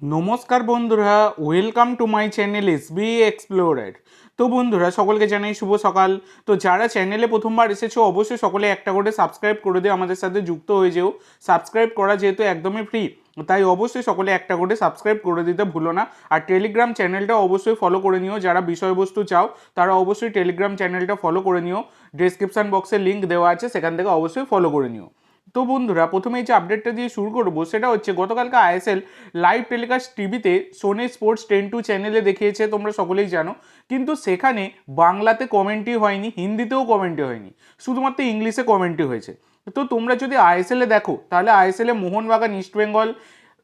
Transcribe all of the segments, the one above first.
নমস্কার বন্ধুরা, welcome to my channel SB explorer. তো বন্ধুরা, সকলকে জানাই শুভ সকাল। তো যারা চ্যানেলে প্রথমবার এসেছো অবশ্যই সকলে একটা করে সাবস্ক্রাইব করে দিও, আমাদের সাথে যুক্ত হয়ে যেও। সাবস্ক্রাইব করা যেহেতু একদমই ফ্রি, তাই অবশ্যই সকলে একটা করে সাবস্ক্রাইব করে দিতে ভুলো না। আর টেলিগ্রাম চ্যানেলটা অবশ্যই ফলো করে নিও, যারা বিষয়বস্তু চাও তারা অবশ্যই টেলিগ্রাম চ্যানেলটা ফলো করে নিও। ডেসক্রিপশন বক্সে লিঙ্ক দেওয়া আছে, সেখান থেকে অবশ্যই ফলো করে নিও। তো বন্ধুরা, প্রথমেই যে আপডেটটা দিয়ে শুরু করবো সেটা হচ্ছে গতকালকে আইএসএল লাইভ টেলিকাস্ট টিভিতে সোনি স্পোর্টস 10-2 চ্যানেলে দেখিয়েছে, তোমরা সকলেই জানো। কিন্তু সেখানে বাংলাতে কমেন্টই হয়নি, হিন্দিতেও কমেন্টই হয়নি, শুধুমাত্র ইংলিশে কমেন্টই হয়েছে। তো তোমরা যদি আইএসএলে দেখো তাহলে আইএসএলে মোহনবাগান, ইস্টবেঙ্গল,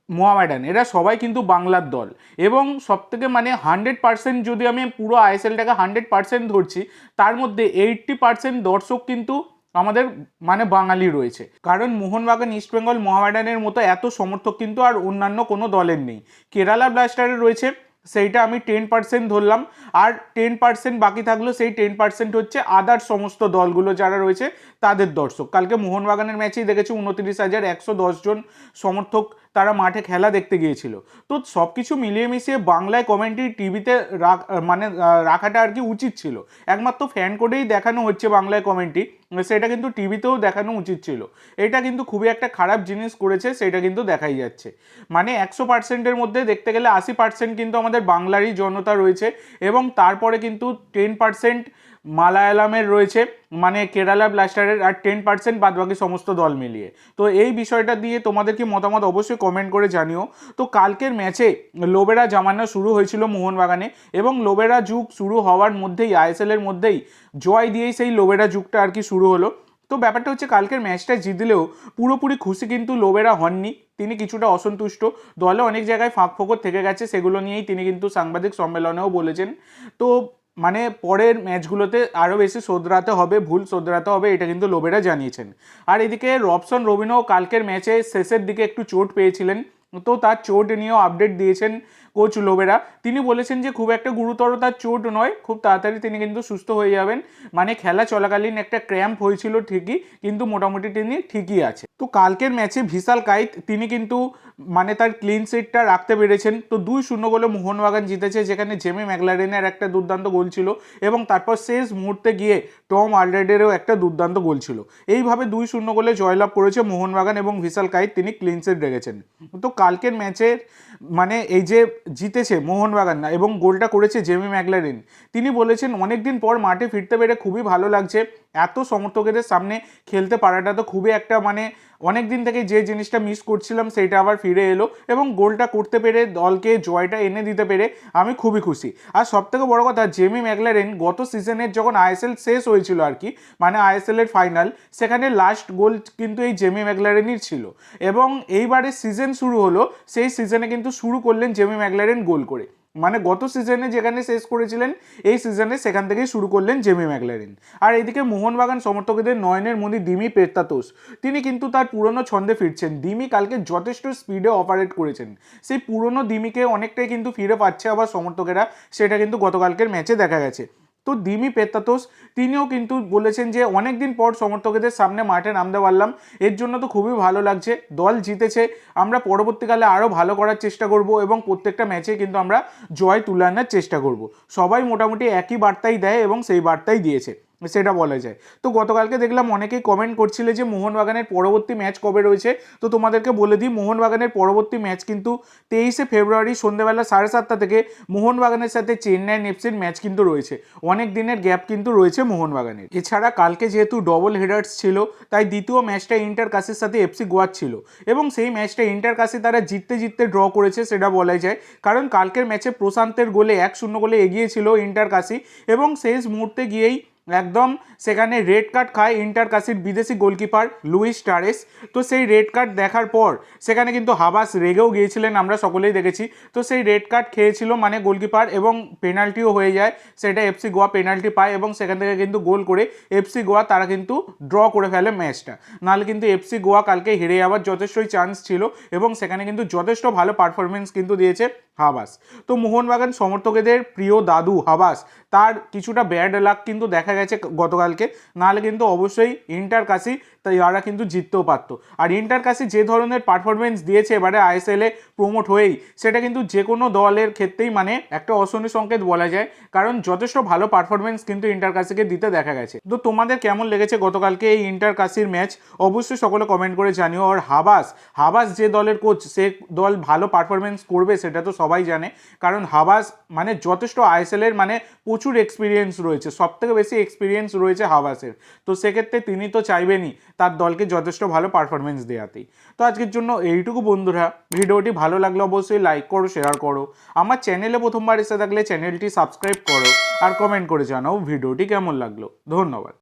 মোহামেডান এরা সবাই কিন্তু বাংলার দল। এবং সবথেকে মানে 100% যদি আমি পুরো আইএসএলটাকে 100% ধরছি, তার মধ্যে 80% দর্শক কিন্তু আমাদের মানে বাঙালি রয়েছে। কারণ মোহনবাগান, ইস্টবেঙ্গল, মোহামেডানের মতো এত সমর্থক কিন্তু আর অন্যান্য কোনো দলের নেই। কেরালা ব্লাস্টারের রয়েছে, সেইটা আমি 10% ধরলাম। আর 10% বাকি থাকলো, সেই 10% হচ্ছে আদার সমস্ত দলগুলো যারা রয়েছে তাদের দর্শক। কালকে মোহনবাগানের ম্যাচেই দেখেছি 29,110 জন সমর্থক তারা মাঠে খেলা দেখতে গিয়েছিল। তো সব কিছু মিলিয়ে মিশিয়ে বাংলায় কমেন্ট্রি টিভিতে রাখাটা আর কি উচিত ছিল। একমাত্র ফ্যান কোডেই দেখানো হচ্ছে বাংলায় কমেন্ট্রি, সেটা কিন্তু টিভিতেও দেখানো উচিত ছিল। এটা কিন্তু খুবই একটা খারাপ জিনিস করেছে, সেটা কিন্তু দেখাই যাচ্ছে। মানে 100%-এর মধ্যে দেখতে গেলে 80% কিন্তু আমাদের বাংলারই জনতা রয়েছে, এবং তারপরে কিন্তু 10% মালায়ালামের রয়েছে, মানে কেরালা ব্লাস্টারের, আর 10% বাদবাকি সমস্ত দল মিলিয়ে। তো এই বিষয়টা দিয়ে তোমাদের কি মতামত অবশ্যই কমেন্ট করে জানিও। তো কালকের ম্যাচে লোবেরা জামানা শুরু হয়েছিল মোহনবাগানে, এবং লোবেরা যুগ শুরু হওয়ার মধ্যেই আইএসএলের মধ্যেই জয় দিয়েই সেই লোবেরা যুগটা আর কি শুরু হলো। তো ব্যাপারটা হচ্ছে কালকের ম্যাচটা জিতলেও পুরোপুরি খুশি কিন্তু লোবেরা হননি, তিনি কিছুটা অসন্তুষ্ট। দলে অনেক জায়গায় ফাঁক ফোকর থেকে গেছে, সেগুলো নিয়েই তিনি কিন্তু সাংবাদিক সম্মেলনেও বলেছেন। তো মানে পরের ম্যাচগুলোতে আরও বেশি শোধরাতে হবে, ভুল শোধরাতে হবে, এটা কিন্তু লোবেরা জানিয়েছেন। আর এদিকে রবসন রবিনও কালকের ম্যাচে শেষের দিকে একটু চোট পেয়েছিলেন, তো তার চোট নিয়েও আপডেট দিয়েছেন কোচ লোবেরা। তিনি বলেছেন যে খুব একটা গুরুতর তার চোট নয়, খুব তাড়াতাড়ি তিনি কিন্তু সুস্থ হয়ে যাবেন। মানে খেলা চলাকালীন একটা ক্র্যাম্প হয়েছিল ঠিকই, কিন্তু মোটামুটি তিনি ঠিকই আছে। তো কালকের ম্যাচে ভিশাল কাইত তিনি কিন্তু মানে তার ক্লিন শিটটা রাখতে পেরেছেন। তো 2-0 গোলে মোহনবাগান জিতেছে, যেখানে জেমি ম্যাকলারেনের একটা দুর্দান্ত গোল ছিল, এবং তারপর শেষ মুহূর্তে গিয়ে টম আলডারডেরও একটা দুর্দান্ত গোল ছিল। এইভাবে 2-0 গোলে জয়লাভ করেছে মোহনবাগান, এবং ভিশাল কাইত তিনি ক্লিন শিট রেখেছেন। তো কালকের ম্যাচের মানে এই যে জিতেছে মোহনবাগান না, এবং গোলটা করেছে জেমি ম্যাকলারেন, তিনি বলেছেন অনেক দিন পর মাঠে ফিরতে পেরে খুবই ভালো লাগছে। এত সমর্থকদের সামনে খেলতে পারাটা তো খুবই একটা মানে অনেক দিন থেকে যে জিনিসটা মিস করছিলাম সেইটা আবার ফিরে এলো, এবং গোলটা করতে পেরে দলকে জয়টা এনে দিতে পেরে আমি খুবই খুশি। আর সবথেকে বড় কথা, জেমি ম্যাকলারেন গত সিজনের যখন আইএসএল শেষ হয়েছিল আর কি, মানে আইএসএল এর ফাইনাল, সেখানে লাস্ট গোল কিন্তু এই জেমি ম্যাকলারেনই ছিল। এবং এইবারে সিজন শুরু হলো, সেই সিজনে কিন্তু শুরু করলেন জেমি ম্যাকলারেন গোল করে। মানে গত সিজনে যেখানে শেষ করেছিলেন, এই সিজনে সেখান থেকেই শুরু করলেন জেমি ম্যাকলারেন। আর এদিকে মোহনবাগান সমর্থকদের নয়নের মনি দিমি পেত্তাতোস, তিনি কিন্তু তার পুরনো ছন্দে ফিরছেন। দিমি কালকে যথেষ্ট স্পিডে অপারেট করেছেন, সেই পুরনো দিমিকে অনেকটাই কিন্তু ফিরে পাচ্ছে আবার সমর্থকেরা, সেটা কিন্তু গতকালকের ম্যাচে দেখা গেছে। তো দিমি পেত্তাতোস তিনিও কিন্তু বলেছেন যে অনেক দিন পর সমর্থকদের সামনে মাঠে নামতে পারলাম, এর জন্য তো খুবই ভালো লাগছে। দল জিতেছে, আমরা পরবর্তীকালে আরও ভালো করার চেষ্টা করব, এবং প্রত্যেকটা ম্যাচে কিন্তু আমরা জয় তুলে আনার চেষ্টা করব। সবাই মোটামুটি একই বার্তাই দেয়, এবং সেই বার্তাই দিয়েছে, সেটা বলা যায়। তো গতকালকে দেখলাম অনেকেই কমেন্ট করছিলে যে মোহনবাগানের পরবর্তী ম্যাচ কবে রয়েছে। তো তোমাদেরকে বলে দিই, মোহনবাগানের পরবর্তী ম্যাচ কিন্তু 23শে ফেব্রুয়ারি সন্ধ্যেবেলা 7:30 থেকে মোহনবাগানের সাথে চেন্নাই এফসির ম্যাচ কিন্তু রয়েছে। অনেক দিনের গ্যাপ কিন্তু রয়েছে মোহনবাগানের। এছাড়া কালকে যেহেতু ডবল হেডার্স ছিল, তাই দ্বিতীয় ম্যাচটা ইন্টার কাশির সাথে এফসি গোয়ার ছিল, এবং সেই ম্যাচটা ইন্টার কাশি তারা জিততে জিততে ড্র করেছে, সেটা বলাই যায়। কারণ কালকের ম্যাচে প্রশান্তের গোলে 1-0 গোলে এগিয়ে ছিল ইন্টার কাশি, এবং শেষ মুহূর্তে গিয়েই একদম সেখানে রেড কার্ড খায় ইন্টার কাশির বিদেশি গোলকিপার লুইস টারেস। তো সেই রেড কার্ড দেখার পর সেখানে কিন্তু হাবাস রেগেও গিয়েছিলেন, আমরা সকলেই দেখেছি। তো সেই রেড কার্ড খেয়েছিল মানে গোলকিপার, এবং পেনাল্টিও হয়ে যায়, সেটা এফসি গোয়া পেনাল্টি পায়, এবং সেখান থেকে কিন্তু গোল করে এফসি গোয়া তারা কিন্তু ড্র করে ফেলে ম্যাচটা। নাহলে কিন্তু এফসি গোয়া কালকে হেরে যাওয়ার যথেষ্টই চান্স ছিল, এবং সেখানে কিন্তু যথেষ্ট ভালো পারফরমেন্স কিন্তু দিয়েছে হাবাস। তো মোহনবাগান সমর্থকদের প্রিয় দাদু হাবাস, তার কিছুটা ব্যাড লাক কিন্তু দেখা গেছে গতকালকে, নাহলে কিন্তু অবশ্যই ইন্টার কাশি তারা কিন্তু জিততেও পারতো। আর ইন্টার কাশি যে ধরনের পারফরমেন্স দিয়েছে এবারে আইএসএলে প্রমোট হয়েই, সেটা কিন্তু যে কোনো দলের ক্ষেত্রেই মানে একটা অশনি সংকেত বলা যায়, কারণ যথেষ্ট ভালো পারফরমেন্স কিন্তু ইন্টার কাশিকে দিতে দেখা গেছে। তো তোমাদের কেমন লেগেছে গতকালকে এই ইন্টার কাশির ম্যাচ, অবশ্যই সকলে কমেন্ট করে জানিও। আর হাবাস যে দলের কোচ, সে দল ভালো পারফরমেন্স করবে সেটা তো সবাই জানে, কারণ হাবাস মানে যথেষ্ট আইএসএলের মানে প্রচুর এক্সপিরিয়েন্স রয়েছে, সব থেকে বেশি এক্সপিরিয়েন্স রয়েছে হাবাসের। তো সেক্ষেত্রে তিনি তো চাইবেনই তার দলকে যথেষ্ট ভালো পারফরমেন্স দেওয়াতেই। তো আজকের জন্য এইটুকু বন্ধুরা, ভিডিওটি ভালো লাগলে অবশ্যই লাইক করো, শেয়ার করো, আমার চ্যানেলে প্রথমবার এসে থাকলে চ্যানেলটি সাবস্ক্রাইব করো, আর কমেন্ট করে জানাও ভিডিওটি কেমন লাগলো। ধন্যবাদ।